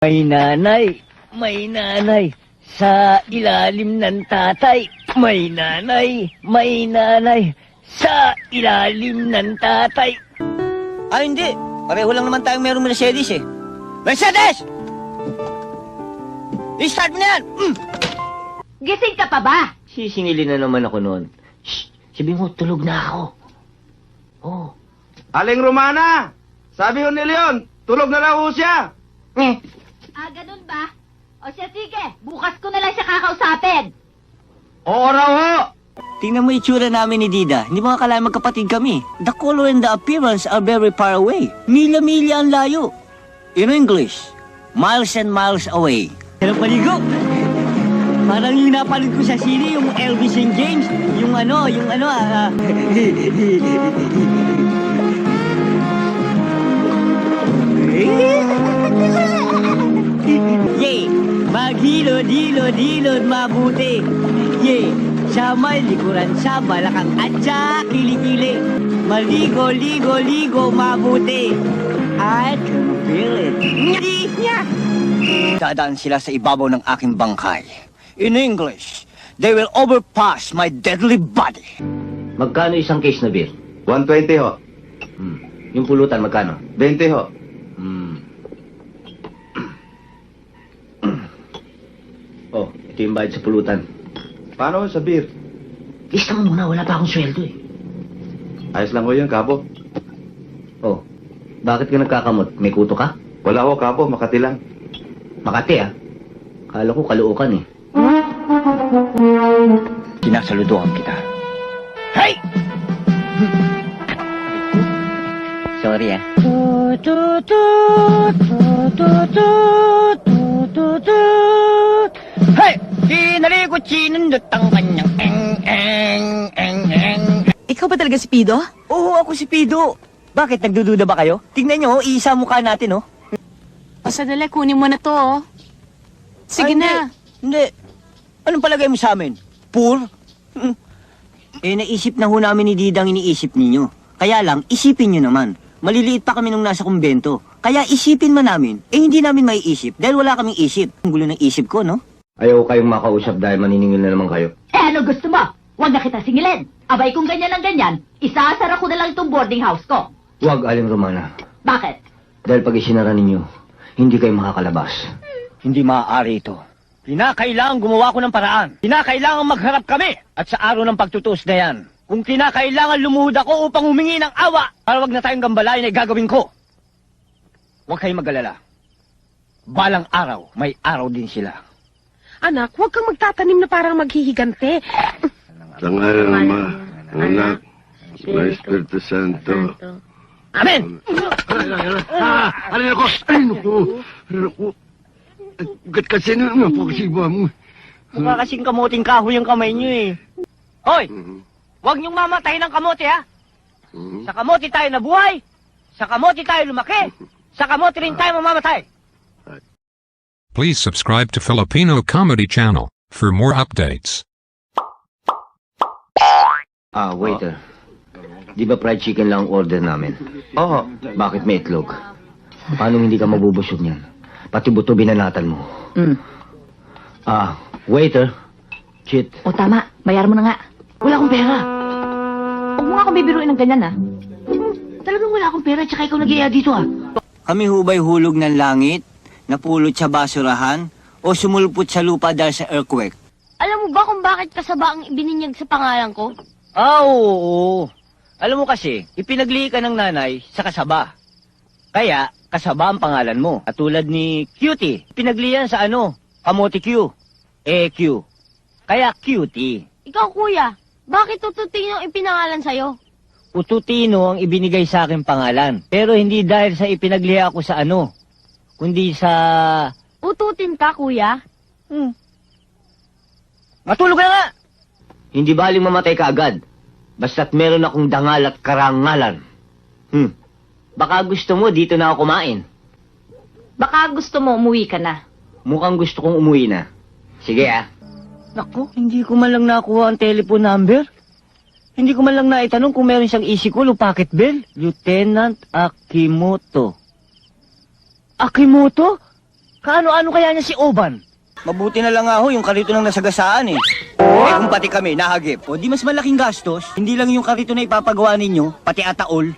May nanay, sa ilalim ng tatay. May nanay, sa ilalim ng tatay. Ah, hindi. Pareho lang naman tayong merong Mercedes eh. Mercedes! I-start mo na yan! Gising ka pa ba? Sisingilin na naman ako noon. Shh! Sabihin mo, tulog na ako. Oh. Aling Romana! Sabi ho ni Leon, tulog na lang ho siya. Ah, ganun ba? O siya, sige. Bukas ko na lang siya kakausapin. Oo raw ho! Tingnan mo itsura namin ni Dida. Hindi mo akala magkapatid kami. The color and the appearance are very far away. Mila-mila ang layo. In English, miles and miles away. Pero paligo! Parang yung napanood ko sa sine, yung Elvis and James, Yay! Maghilod-hilod-hilod mabuti. Yay! Sa may likuran sa balakang at sa kilikili. Maligo-ligo-ligo mabuti. I can feel it. Dadaan sila sa ibabaw ng aking bangkay. In English, they will overpass my deadly body. Magkano isang case na beer? 120 ho. Yung pulutan, magkano? 20 ho. Oh, ito yung bayad sa pulutan. Paano ho sa beer? Lista mo muna, wala pa akong sweldo eh. Ayos lang ho yan, Kabo. Oh, bakit ka nagkakamot? May kuto ka? Wala ho, Kabo. Makati lang. Makati ah. Kala ko kaluukan eh. Sinasaludoan kita. Hey! Sorry ah. Hey! Kinalikot sinundot ang kanyang eng. Ikaw ba talaga si Pido? Oo, ako si Pido. Bakit, nagdududa ba kayo? Tingnan nyo, iisa mukha natin, oh. O sadali, kunin mo na to, oh. Sige Ay, na. Hindi. Anong palagay mo sa amin? Poor? Naisip na ho namin ni Didang iniisip ninyo. Kaya lang, isipin nyo naman. Maliliit pa kami nung nasa kumbento. Kaya isipin man namin, hindi namin maiisip dahil wala kaming isip. Ang gulo ng isip ko, no? Ayaw kayong makausap dahil maniningil na naman kayo. Ano gusto mo? Huwag na kita singilin. Abay kung ganyan ang ganyan, isasara ko na lang itong boarding house ko. Huwag, Aling Romana. Bakit? Dahil pag isinara ninyo, hindi kayo makakalabas. Hindi maaari ito. Kinakailangan gumawa ko ng paraan. Kinakailangan magharap kami. At sa araw ng pagtutuos na yan, kung kinakailangan lumuhod ako upang humingi ng awa, para wag na tayong gambalayan ay gagawin ko. Huwag kayong mag-alala. Balang araw, may araw din sila. Anak, huwag kang magtatanim na parang maghihigante. Sa ngalan ng Ama, ng Anak, ng Espiritu Santo. Amen! Alin ako! Ay, naku! Naku! Gat kasi na nga po kasi ba mo? Mukha kasing kamuting kahoy ang kamay niyo eh. Hoy! Huwag niyong mamatay ng kamote ha! Sa kamote tayo nabuhay! Sa kamote tayo lumaki! Sa kamote rin tayo mamamatay! Please subscribe to Filipino Comedy Channel for more updates. Ah, waiter. Di ba fried chicken lang ang order namin? Oo. Bakit may itlog? Paano hindi ka mabubusog niyan? Pati buto binanatan mo. Ah, waiter. Chit. O tama, bayar mo na nga. Wala akong pera. Huwag mo nga akong bibiruin ng ganyan, ha? Talagang wala akong pera, tsaka ikaw nag-iaya dito, ha? Kami hubay hulog ng langit, napulot sa basurahan, o sumulpot sa lupa dahil sa earthquake? Alam mo ba kung bakit kasaba ang ibininyag sa pangalan ko? Ah, oo. Alam mo kasi, ipinaglihi ka ng nanay sa kasaba. Kaya, kasaba ang pangalan mo. Katulad ni Cutie, pinaglihan sa Kamote Q. Q. Kaya Cutie. Ikaw, kuya, bakit Tututino ang ipinangalan sa'yo? Ututino ang ibinigay sa akin pangalan. Pero hindi dahil sa ipinagliha ko sa kundi sa... Ututin ka, kuya? Matulog na nga! Hindi baling mamatay ka agad. Basta't meron akong dangal at karangalan. Baka gusto mo dito na ako kumain. Baka gusto mo umuwi ka na. Mukhang gusto kong umuwi na. Sige ah. Naku, hindi ko man lang nakuha ang telephone number. Hindi ko man lang naitanong kung meron siyang easycall o pocket bell. Lieutenant Akimoto. Akimoto? Kaano-ano kaya niya si Oban? Mabuti na lang ho yung karito ng nasagasaan eh. Eh kung pati kami nahagip, o di mas malaking gastos, hindi lang yung karito na ipapagawa ninyo, pati ataol.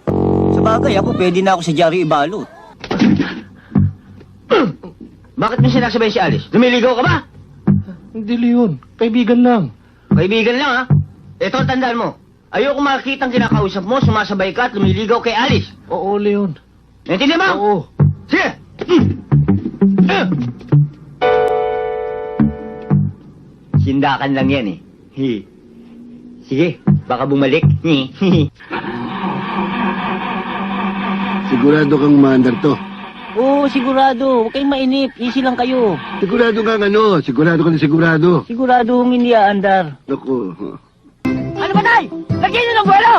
Sa bagay ako, pwede na ako sa Jari ibalot. Bakit mo sinasabay si Alice? Lumiligaw ka ba? Hindi, Leon. Kaibigan lang. Kaibigan lang ha. Ito, tandaan mo. Ayoko makikitang kinakausap mo, sumasabay ka at lumiligaw kay Alice. Oo, Leon. Naintindihan mo? Oo. Sige! Sindakan lang yan eh. Sige, baka bumalik. Sigurado kang maandar to. Oo, sigurado. Huwag kayong mainip. Easy lang kayo. Sigurado kang ano? Sigurado ka na sigurado. Sigurado hong hindi aandar. Naku. Ano ba, Tay? Lagyan niyo ng buwelo!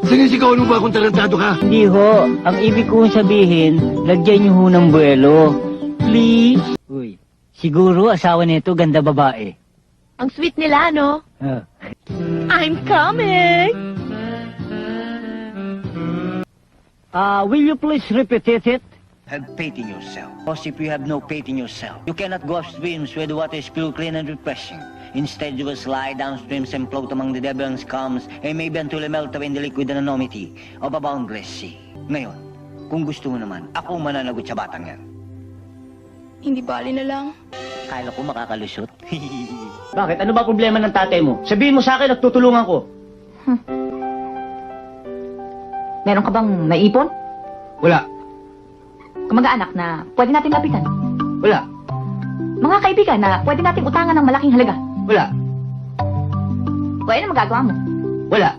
Sinisigawan mo ba kung tarantado ka? Hindi ho. Ang ibig kong sabihin, lagyan niyo ho ng buwelo. Please? Uy, siguro asawa nito ganda babae. Ang sweet nila, no? I'm coming! Will you please repeat it? Have faith in yourself. Because if you have no faith in yourself, you cannot go upstreams where the water is pure, clean, and refreshing. Instead, you will slide downstreams and float among the devil scums, and maybe until you melt away in the liquid anonymity of a boundless sea. Ngayon, kung gusto mo naman, ako mananagot sa batang yan. Hindi bali na lang. Kala ko makakalusot. Bakit? Ano ba problema ng tatay mo? Sabihin mo sa akin at tutulungan ko. Meron ka bang naipon? Wala. Kamag-anak na pwede natin lapitan? Wala. Mga kaibigan na pwede nating utangan ng malaking halaga? Wala. O ano magagawa mo? Wala.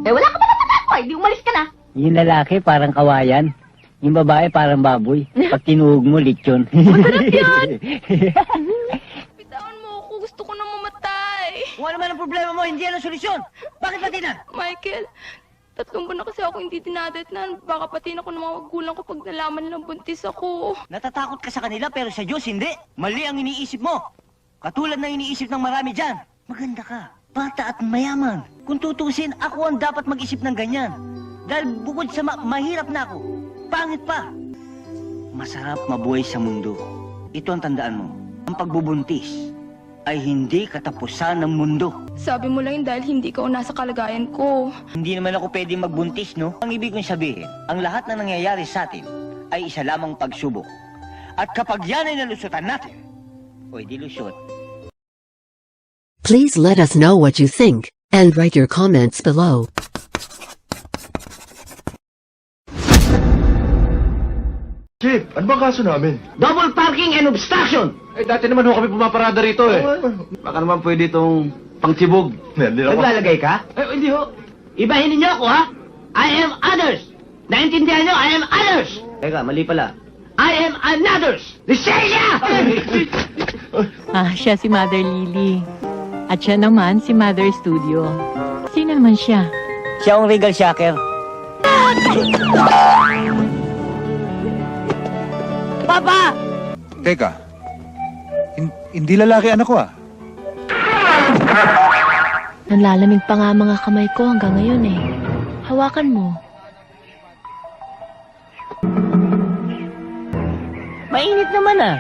Eh wala ka pa naman ako, di umalis ka na. Yung lalaki parang kawayan. Yung babae parang baboy. Pag tinuhog mo, lechon. Masarap yan! Bitawan mo ako. Gusto ko na mamatay. Kung ano man ang problema mo, hindi yan ang solusyon. Bakit ba tinan? Michael, 3 buwan na kasi ako hindi dinadatnan. Baka patiin ako ng mga magulang ko pag nalaman nilang buntis ako. Natatakot ka sa kanila pero sa Diyos hindi. Mali ang iniisip mo. Katulad na iniisip ng marami dyan. Maganda ka, bata at mayaman. Kung tutusin, ako ang dapat mag-isip ng ganyan. Dahil bukod sa mahirap na ako, pangit pa. Masarap mabuhay sa mundo. Ito ang tandaan mo. Ang pagbubuntis ay hindi katapusan ng mundo. Sabi mo lang yun dahil hindi ka nasa kalagayan ko. Hindi naman ako pwedeng magbuntis, no? Ang ibig kong sabihin, ang lahat na nangyayari sa atin ay isa lamang pagsubok. At kapag yan ay nalusutan natin, o di lusot, Please let us know what you think and write your comments below. Chief, ano ba kaso namin? double parking and obstruction! Eh, dati naman ho kami pumaparada rito eh. Baka naman pwede itong pangtibog. Hindi ako. Naglalagay ka? Eh, hindi ho. Ibahin niyo ako, ha? I am others! Naintindihan niyo? I am others! Teka, mali pala. I am anothers! Lisensya! Siya si Mother Lily. At siya naman si Mother Studio. Sino naman siya? Siya ang regal shaker. Papa! Teka, hindi lalaki anak ko ah. Nanlalamig pa nga mga kamay ko hanggang ngayon eh. Hawakan mo. Mainit naman ah.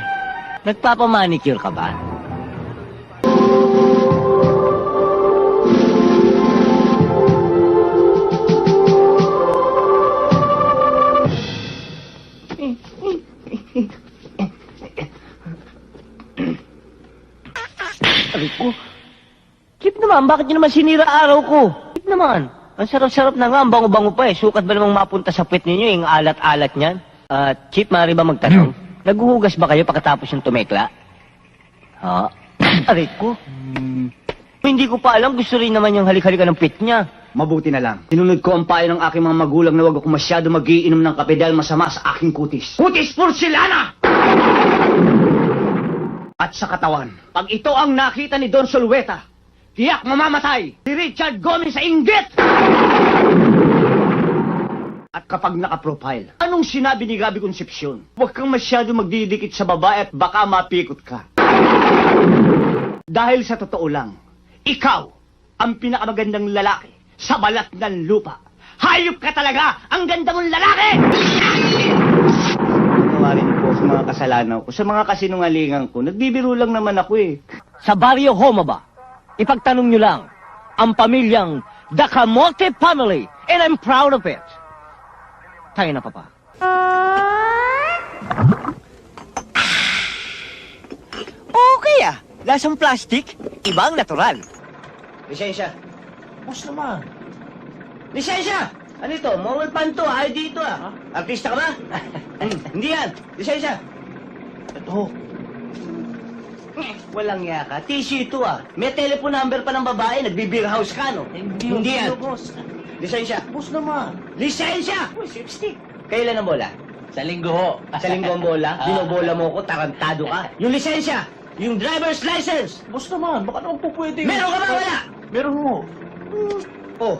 Nagpapamanicure ka ba? Aray ko. Kip naman, bakit nyo naman sinira araw ko? Kip naman. Ang sarap-sarap na nga, ang bango-bango pa eh. Sukat ba namang mapunta sa puwet ninyo, yung alat-alat niyan? Chip, maaari ba magtanong? Naghuhugas ba kayo pagkatapos yung tumekla? Ha? Aray ko. Hindi ko pa alam, gusto rin naman yung halik-halika ng puwet niya. Mabuti na lang. Sinunod ko ang payo ng aking mga magulang na huwag ako masyado magiinom ng kape dahil masama sa aking kutis. Kutis porcelana! At sa katawan, pag ito ang nakita ni Don Solueta, tiyak mamamatay si Richard Gomez sa inggit! At kapag naka-profile, anong sinabi ni Gabi Concepcion? Huwag kang masyado magdidikit sa babae at baka mapikot ka. Dahil sa totoo lang, ikaw ang pinakamagandang lalaki sa balat ng lupa. Hayop ka talaga! Ang ganda mong lalaki! patawarin niyo po sa mga kasalanan ko, sa mga kasinungalingan ko. Nagbibiro lang naman ako eh. Sa Barrio Homa ba? Ipagtanong niyo lang ang pamilyang The Camote Family, and I'm proud of it. Tayo na, Papa. Okay ah. Lasang plastic, ibang natural. Lisensya. Boss naman. Lisensya! Ano ito? Mowel pan to, ID ito ah. Artista ka ba? Hindi yan. Lisensya. Ito. Walang yaka. Tissue ito ah. May telephone number pa ng babae, nagbe-beer house ka no? Hindi yan. Boss. Lisensya. Boss naman. Lisensya! Uy, sipstick. Kailan ang bola? Sa linggo ho. Sa linggo ang bola? Binobola mo ko, tarantado ka. Yung lisensya! Yung driver's license! Boss naman, baka naman po pwede. Meron ka ba wala? Meron ho. Oh,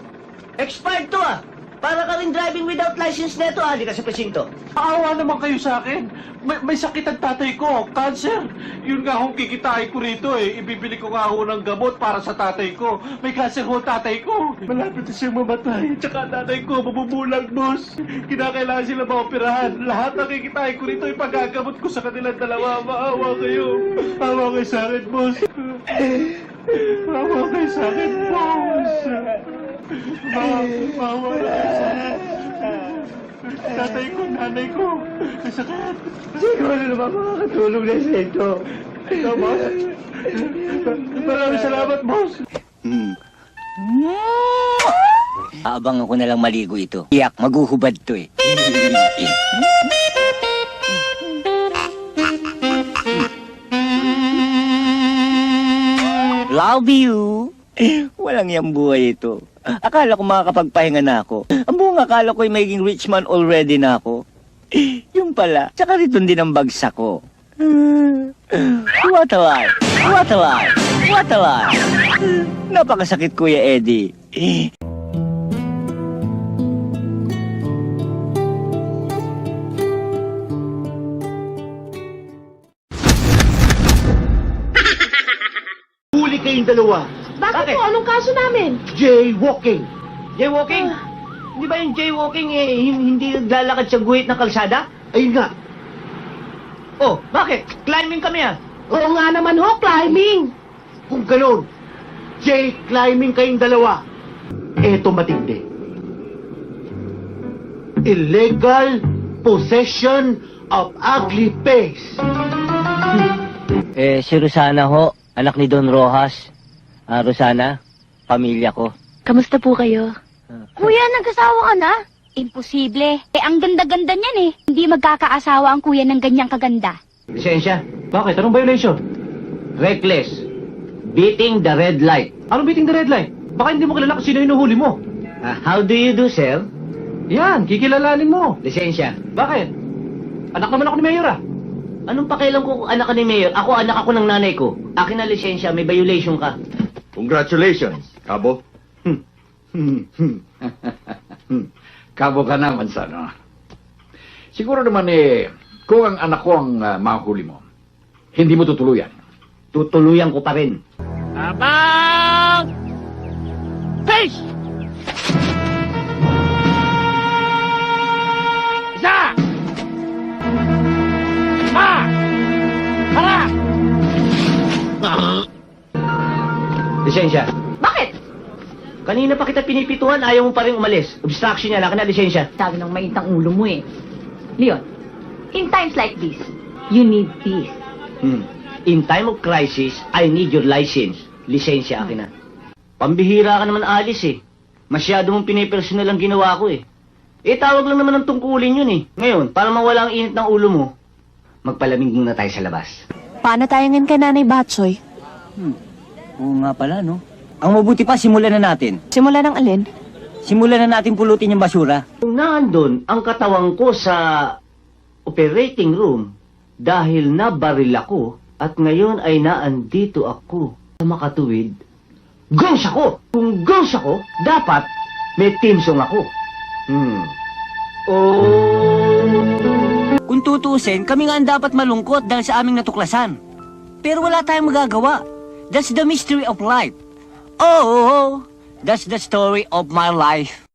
expired to ah. Para ka rin driving without license neto ah. Di ka sa presinto. Maawa naman kayo sa akin. May sakit ang tatay ko, cancer. Yun nga hong kikitain ko rito eh. Ibibili ko nga ho ng gamot para sa tatay ko. May cancer ho tatay ko. Malapit na siyang mamatay. Tsaka tatay ko, mabubulag, boss. Kinakailangan sila maoperahan. Lahat ng kikitain ko rito ipagagamot ko sa kanilang dalawa. Maawa kayo. Maawa kayo sa akin, boss. Maawa kayo sa akin, boss. Maawa kayo sa akin. Tatay ko, nanay ko. Sakit. Siguro naman makakatulong na sa ito. Ikaw, boss. Maraming salamat, boss. Aabang ako na lang maligo ito. Iyak, maguhubad to eh. Love you. Walang yang buhay ito. Akala ko makakapagpahinga na ako. Ang buong akala ko ay magiging rich man already na ako. Yung pala, tsaka rito din ang bagsak ko. What a life! What a life! What a life! Napakasakit, Kuya Eddie. Huli kayong dalawa. Bakit po? Anong kaso namin? Jaywalking. Jaywalking? Di ba yung jaywalking eh, hindi naglalakad sa guhit ng kalsada? Ayun nga. Oh, bakit? Climbing kami ah. Oo nga naman ho, climbing. Kung gano'n, climbing kayong dalawa. Eto matindi. Illegal possession of ugly face. Si Rosana ho, anak ni Don Rojas. Rosana, pamilya ko. Kamusta po kayo? Kuya, nag-asawa ka na? Imposible. Ang ganda-ganda niyan eh. Hindi magkakaasawa ang kuya ng ganyang kaganda. Lisensya, Bakit? Anong violation? reckless. Beating the red light. Anong beating the red light? Baka hindi mo kilala kung sino yung nuhuli mo. How do you do, sir? Yan, kikilalanin mo. Lisensya. Bakit? Anak naman ako ni Mayor ah. Anong pakialam ko kung anak ka ni Mayor? Ako, anak ako ng nanay ko. Akin na lisensya, may violation ka. Congratulations, Cabo. Cabo ka naman sana. Siguro naman kung ang anak ko ang mahuli mo, hindi mo tutuluyan. Tutuluyan ko pa rin. Abang! Face! Isa! Para! Lisensya. Bakit? Kanina pa kita pinipituan, ayaw mo pa rin umalis. Obstruction yan, akin na lisensya. Sabi ng maitang ulo mo eh. Leon, in times like this, you need peace. In time of crisis, I need your license. Lisensya akin na. Pambihira ka naman, Alice eh. Masyado mong pinipersonal ang ginawa ko eh. Tawag lang naman ang tungkulin yun eh. Ngayon, para mawala ang init ng ulo mo, magpalamig muna tayo sa labas. Paano tayo ngayon kay Nanay Batsoy? Oo nga pala, no? Ang mabuti pa, simulan na natin. Simula ng alin? Simulan na natin pulutin yung basura. Kung nandun ang katawang ko sa operating room dahil nabaril ako at ngayon ay naandito ako sa makatuwid, ghost ako! Kung ghost ako, dapat may teamsong ako. Kung tutusin, kami nga ang dapat malungkot dahil sa aming natuklasan. Pero wala tayong magagawa. That's the mystery of life. Oh, that's the story of my life.